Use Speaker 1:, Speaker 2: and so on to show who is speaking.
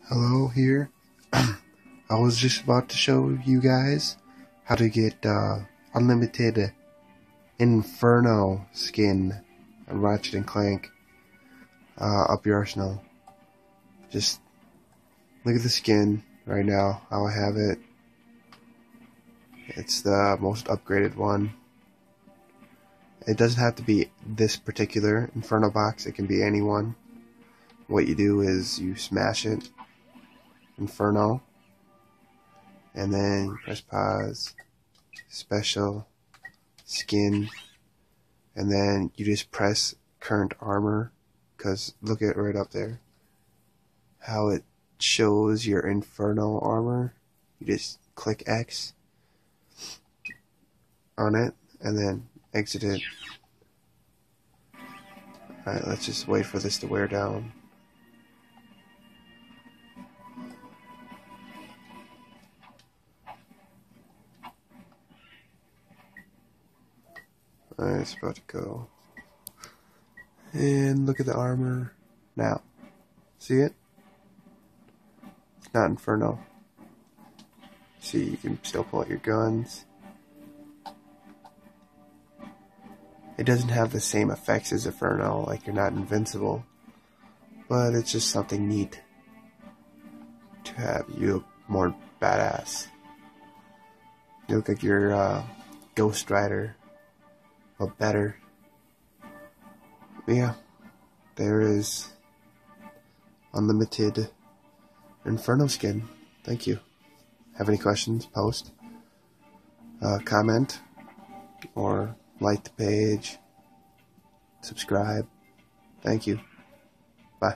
Speaker 1: Hello here. I was just about to show you guys how to get unlimited Inferno skin on Ratchet and Clank up your arsenal. Just look at the skin right now, how I have it. It's the most upgraded one. It doesn't have to be this particular Inferno box, it can be any one. What you do is you smash it, Inferno, and then press pause, special, skin, and then you just press current armor, because look at right up there how it shows your Inferno armor. You just click X on it and then exit it. Alright, let's just wait for this to wear down. Alright, it's about to go. And look at the armor now. See it? It's not Inferno. See, you can still pull out your guns. It doesn't have the same effects as Inferno, like you're not invincible. But it's just something neat to have. You look more badass. You look like you're Ghost Rider. Or better. Yeah, there is unlimited Inferno skin. Thank you. Have any questions? Post, comment, or like the page. Subscribe. Thank you. Bye.